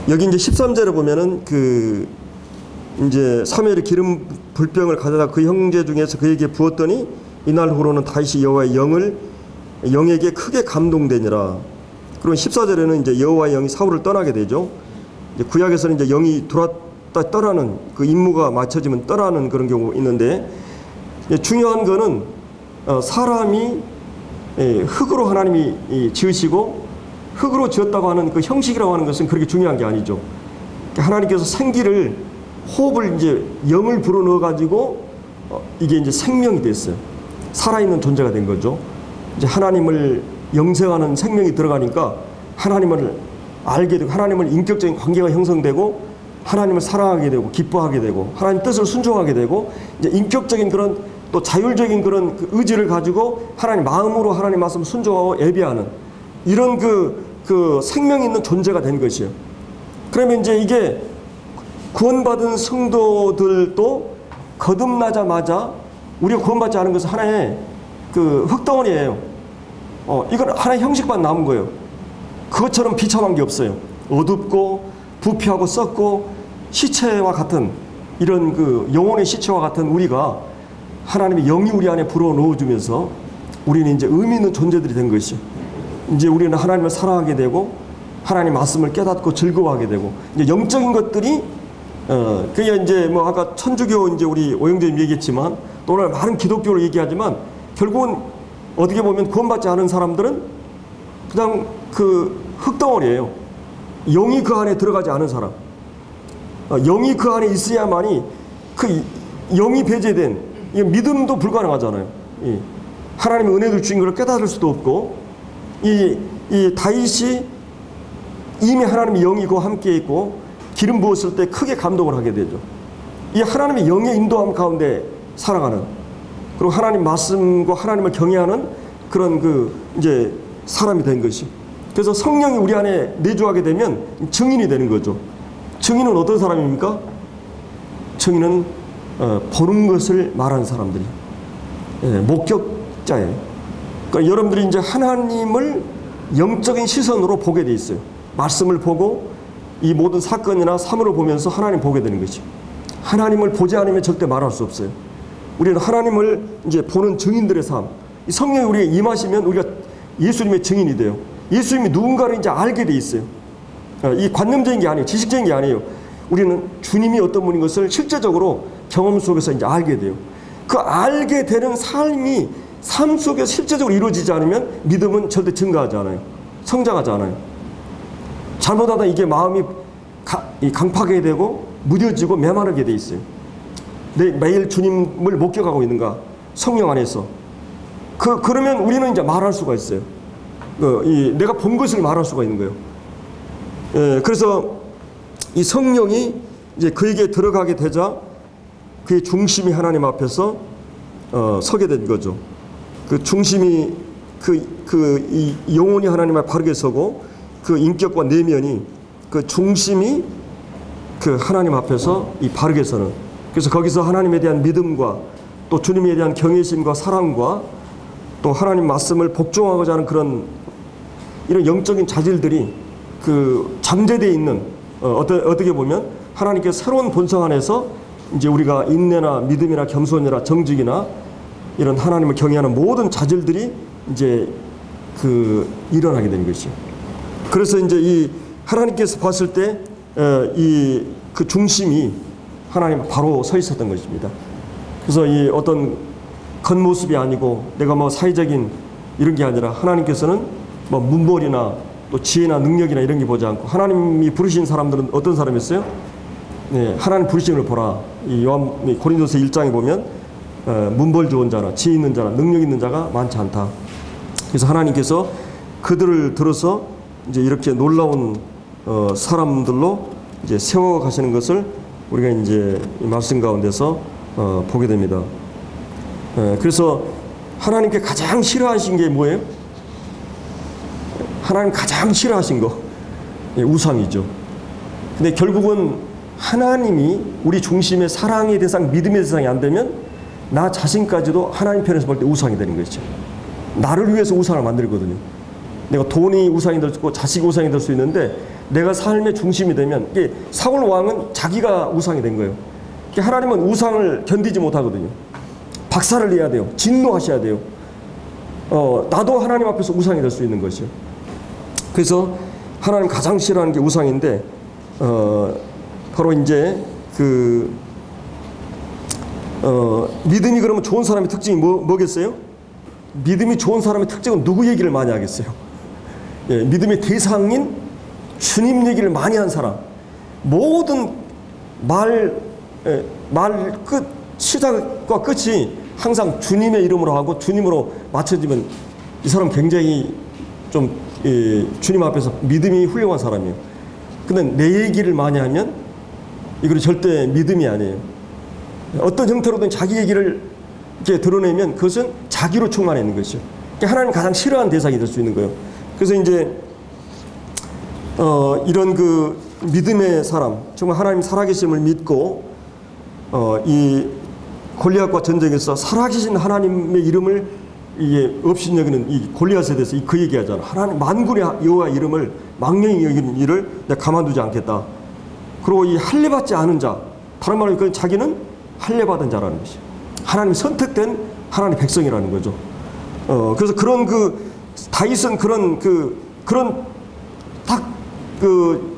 Speaker 1: 여기 이제 13절에 보면은 이제 사무엘이 기름 불병을 가져다 그 형제 중에서 그에게 부었더니 이날 후로는 다시 여호와의 영에게 크게 감동되니라. 그리고 14절에는 이제 여호와의 영이 사울을 떠나게 되죠. 이제 구약에서는 이제 영이 들어왔다 떠나는 그 임무가 맞춰지면 떠나는 그런 경우가 있는데 중요한 거는 사람이 흙으로 하나님이 지으시고 흙으로 지었다고 하는 그 형식이라고 하는 것은 그렇게 중요한 게 아니죠. 하나님께서 생기를 호흡을 이제 영을 불어넣어 가지고 이게 이제 생명이 됐어요. 살아있는 존재가 된 거죠. 이제 하나님을 영생하는 생명이 들어가니까 하나님을 알게 되고 하나님을 인격적인 관계가 형성되고 하나님을 사랑하게 되고 기뻐하게 되고 하나님 뜻을 순종하게 되고 이제 인격적인 그런 또 자율적인 그런 그 의지를 가지고 하나님 마음으로 하나님 말씀 순종하고 예배하는 이런 그 생명 있는 존재가 된 것이에요. 그러면 이제 이게 구원받은 성도들도 거듭나자마자 우리가 구원받지 않은 것은 하나의 그 흙덩어리예요. 이건 하나의 형식만 남은 거예요. 그것처럼 비참한 게 없어요. 어둡고 부패하고 썩고 시체와 같은 이런 그 영혼의 시체와 같은 우리가 하나님의 영이 우리 안에 불어 넣어주면서 우리는 이제 의미 있는 존재들이 된 것이죠. 이제 우리는 하나님을 사랑하게 되고 하나님 말씀을 깨닫고 즐거워하게 되고 이제 영적인 것들이 그게 이제 뭐 아까 천주교 이제 우리 오영재님 얘기했지만 또 오늘 많은 기독교를 얘기하지만 결국은 어떻게 보면 구원받지 않은 사람들은 그냥 그 흙덩어리예요. 영이 그 안에 들어가지 않은 사람, 영이 그 안에 있어야만이 그 영이 배제된 믿음도 불가능하잖아요. 하나님의 은혜를 주신 것을 깨달을 수도 없고 이 다윗이 이미 하나님의 영이 그와 함께 있고 기름 부었을 때 크게 감동을 하게 되죠. 이 하나님의 영의 인도함 가운데 살아가는 그리고 하나님 말씀과 하나님을 경외하는 그런 그 이제 사람이 된 것이. 그래서 성령이 우리 안에 내주하게 되면 증인이 되는 거죠. 증인은 어떤 사람입니까? 증인은 보는 것을 말하는 사람들이에요. 목격자예요. 그러니까 여러분들이 이제 하나님을 영적인 시선으로 보게 돼 있어요. 말씀을 보고 이 모든 사건이나 사물을 보면서 하나님 보게 되는 것이죠. 하나님을 보지 않으면 절대 말할 수 없어요. 우리는 하나님을 이제 보는 증인들의 삶. 이 성령이 우리에게 임하시면 우리가 예수님의 증인이 돼요. 예수님이 누군가를 이제 알게 돼 있어요. 이 관념적인 게 아니에요. 지식적인 게 아니에요. 우리는 주님이 어떤 분인 것을 실제적으로 경험 속에서 이제 알게 돼요. 그 알게 되는 삶이 삶 속에서 실제적으로 이루어지지 않으면 믿음은 절대 증가하지 않아요. 성장하지 않아요. 잘못하다 이게 마음이 강팍하게 되고 무뎌지고 메마르게 돼 있어요. 내 매일 주님을 목격하고 있는가? 성령 안에서. 그러면 우리는 이제 말할 수가 있어요. 내가 본 것을 말할 수가 있는 거예요. 그래서 이 성령이 이제 그에게 들어가게 되자 그의 중심이 하나님 앞에서 서게 된 거죠. 그 중심이 이 영혼이 하나님 앞에 바르게 서고 그 인격과 내면이 그 중심이 그 하나님 앞에서 이 바르게 서는. 그래서 거기서 하나님에 대한 믿음과 또 주님에 대한 경외심과 사랑과 또 하나님 말씀을 복종하고자 하는 그런 이런 영적인 자질들이 그 잠재되어 있는 어떻게 보면 하나님께서 새로운 본성 안에서 이제 우리가 인내나 믿음이나 겸손이나 정직이나 이런 하나님을 경외하는 모든 자질들이 이제 일어나게 된 것이죠. 그래서 이제 이 하나님께서 봤을 때 그 중심이 하나님 바로 서 있었던 것입니다. 그래서 이 어떤 겉모습이 아니고 내가 뭐 사회적인 이런 게 아니라 하나님께서는 뭐 문벌이나 또 지혜나 능력이나 이런 게 보지 않고 하나님이 부르신 사람들은 어떤 사람이었어요? 네, 하나님 부르심을 보라. 이 고린도서 1장에 보면 문벌 좋은 자나 지혜 있는 자나 능력 있는 자가 많지 않다. 그래서 하나님께서 그들을 들어서 이제 이렇게 놀라운 사람들로 이제 세워 가시는 것을 우리가 이제 이 말씀 가운데서 보게 됩니다. 그래서 하나님께 가장 싫어하신 게 뭐예요? 하나님 가장 싫어하신 거 우상이죠. 근데 결국은 하나님이 우리 중심의 사랑의 대상, 믿음의 대상이 안 되면 나 자신까지도 하나님 편에서 볼 때 우상이 되는 것이죠. 나를 위해서 우상을 만들거든요. 내가 돈이 우상이 될 수 있고 자식이 우상이 될 수 있는데 내가 삶의 중심이 되면 이게 사울 왕은 자기가 우상이 된 거예요. 하나님은 우상을 견디지 못하거든요. 박살을 내야 돼요. 진노하셔야 돼요. 나도 하나님 앞에서 우상이 될 수 있는 것이요. 그래서 하나님 가장 싫어하는 게 우상인데 바로 이제 믿음이 그러면 좋은 사람의 특징이 뭐겠어요? 믿음이 좋은 사람의 특징은 누구 얘기를 많이 하겠어요? 믿음의 대상인 주님 얘기를 많이 한 사람. 모든 시작과 끝이 항상 주님의 이름으로 하고 주님으로 맞춰지면 이 사람 굉장히 좀 주님 앞에서 믿음이 훌륭한 사람이에요. 근데 내 얘기를 많이 하면 이건 절대 믿음이 아니에요. 어떤 형태로든 자기 얘기를 이렇게 드러내면 그것은 자기로 충만해 있는 것이죠. 하나님 가장 싫어하는 대상이 될 수 있는 거예요. 그래서 이제 이런 그 믿음의 사람, 정말 하나님 살아계심을 믿고 이 골리앗과 전쟁에서 살아계신 하나님의 이름을 업신여기는 이 골리앗에 대해서 그 얘기하잖아. 하나님 만군의 여호와 이름을 망령히 여기는 일을 내가 가만두지 않겠다. 그리고 이 할례받지 않은 자, 다른 말로 그 자기는 할례받은 자라는 것이죠. 하나님 선택된 하나님의 백성이라는 거죠. 그래서 그런 다윗은 그런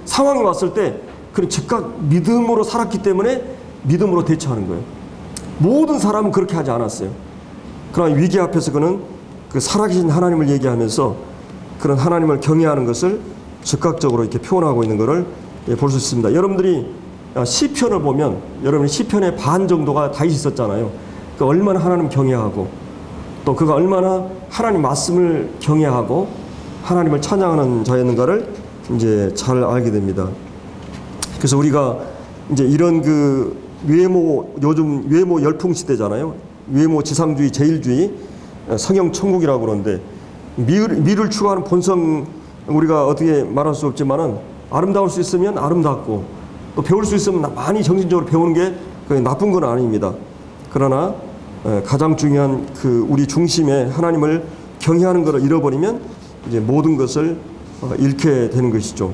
Speaker 1: 상황이 왔을 때 그런 즉각 믿음으로 살았기 때문에 믿음으로 대처하는 거예요. 모든 사람은 그렇게 하지 않았어요. 그러나 위기 앞에서 그는 살아계신 하나님을 얘기하면서 그런 하나님을 경외하는 것을 즉각적으로 이렇게 표현하고 있는 것을 볼 수 있습니다. 여러분들이 시편을 보면 여러분이 시편의 반 정도가 다윗이 썼잖아요. 그러니까 얼마나 하나님 경외하고 또 그가 얼마나 하나님 말씀을 경외하고 하나님을 찬양하는 자였는가를 이제 잘 알게 됩니다. 그래서 우리가 이제 이런 요즘 외모 열풍 시대잖아요. 외모 지상주의, 제일주의, 성형 천국이라고 그러는데 미를 추구하는 본성 우리가 어떻게 말할 수 없지만은 아름다울 수 있으면 아름답고 또 배울 수 있으면 많이 정신적으로 배우는 게 나쁜 건 아닙니다. 그러나 가장 중요한 우리 중심에 하나님을 경외하는 것을 잃어버리면 이제 모든 것을 잃게 되는 것이죠.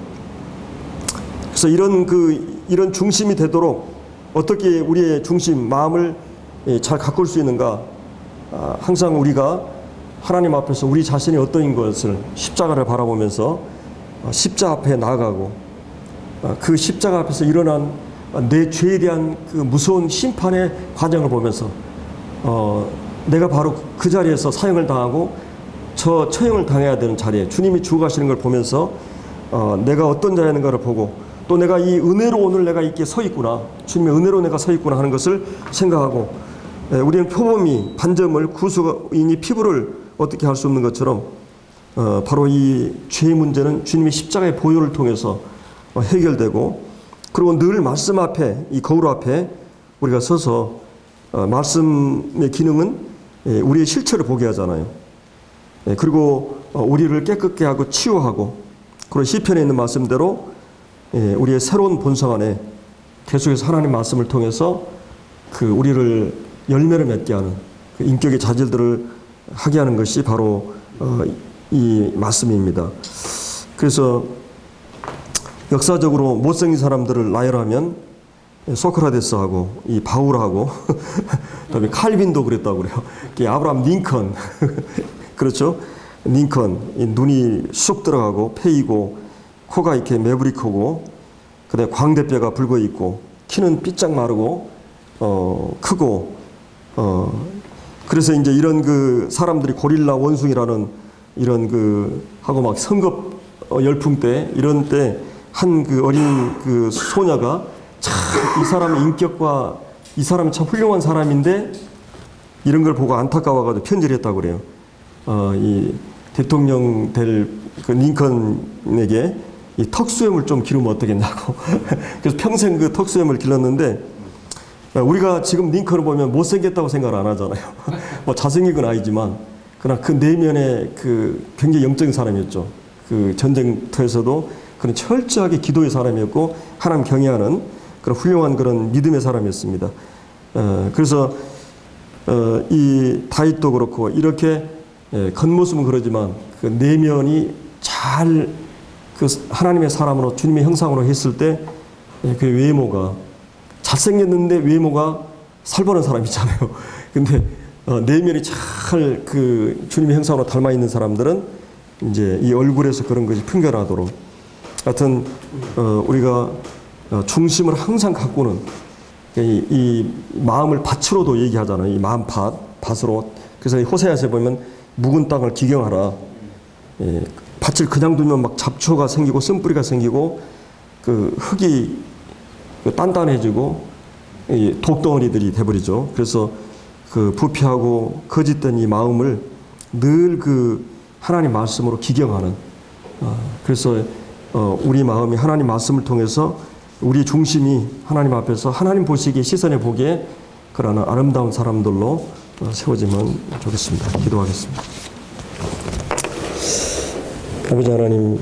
Speaker 1: 그래서 이런 중심이 되도록 어떻게 우리의 중심, 마음을 잘 가꿀 수 있는가? 항상 우리가 하나님 앞에서 우리 자신이 어떠인 것을 십자가를 바라보면서 십자 앞에 나아가고 그 십자가 앞에서 일어난 내 죄에 대한 그 무서운 심판의 과정을 보면서 내가 바로 그 자리에서 사형을 당하고 처형을 당해야 되는 자리에 주님이 죽어가시는 걸 보면서 내가 어떤 자였는가를 보고 또 내가 이 은혜로 오늘 내가 이렇게 서 있구나, 주님의 은혜로 내가 서 있구나 하는 것을 생각하고, 우리는 표범이 반점을 구속인이 피부를 어떻게 할 수 없는 것처럼 바로 이 죄의 문제는 주님의 십자가의 보혈을 통해서 해결되고, 그리고 늘 말씀 앞에, 이 거울 앞에 우리가 서서 말씀의 기능은 우리의 실체를 보게 하잖아요. 그리고 우리를 깨끗게 하고 치유하고, 그리고 시편에 있는 말씀대로 우리의 새로운 본성 안에 계속해서 하나님 말씀을 통해서 그 우리를 열매를 맺게 하는 그 인격의 자질들을 하게 하는 것이 바로 이 말씀입니다. 그래서 역사적으로 못생긴 사람들을 나열하면 소크라테스하고 이 바울하고 그다음에 칼빈도 그랬다고 그래요. 아브라함 링컨 그렇죠? 링컨, 이 눈이 쑥 들어가고 패이고 코가 이렇게 매부리 크고, 그다음에 광대뼈가 붉어 있고 키는 삐짝 마르고 크고, 그래서 이제 이런 그 사람들이 고릴라 원숭이라는 이런 그 하고 막 성급 열풍 때, 이런 때 한 그 어린 그 소녀가 참 이 사람의 인격과 이 사람은 참 훌륭한 사람인데 이런 걸 보고 안타까워가지고 편지를 했다고 그래요. 이 대통령 될 그 링컨에게 이 턱수염을 좀 기르면 어떻겠냐고. 그래서 평생 그 턱수염을 길렀는데, 우리가 지금 링컨을 보면 못생겼다고 생각을 안 하잖아요. 뭐 잘생긴 건 아니지만, 그러나 그 내면에 그 굉장히 영적인 사람이었죠. 그 전쟁터에서도 그런 철저하게 기도의 사람이었고, 하나님 경외하는 그런 훌륭한 그런 믿음의 사람이었습니다. 그래서 이 다윗도 그렇고, 이렇게 겉모습은 그러지만 그 내면이 잘 그 하나님의 사람으로 주님의 형상으로 했을 때 그 외모가 잘생겼는데 외모가 살벌한 사람이잖아요. 근데 내면이 잘 그 주님의 형상으로 닮아 있는 사람들은 이제 이 얼굴에서 그런 것이 풍겨나도록, 하여튼 우리가 중심을 항상 갖고는 이 마음을 밭으로도 얘기하잖아요. 이 마음 밭으로. 그래서 호세아서에 보면 묵은 땅을 기경하라. 밭을 그냥 두면 막 잡초가 생기고 쓴뿌리가 생기고 그 흙이 단단해지고 독덩어리들이 돼버리죠. 그래서 그 부패하고 거짓된 이 마음을 늘 그 하나님 말씀으로 기경하는, 그래서 우리 마음이 하나님 말씀을 통해서 우리 중심이 하나님 앞에서 하나님 보시기에 시선에 보기에 그러나 아름다운 사람들로 세워지면 좋겠습니다. 기도하겠습니다. 아버지 하나님,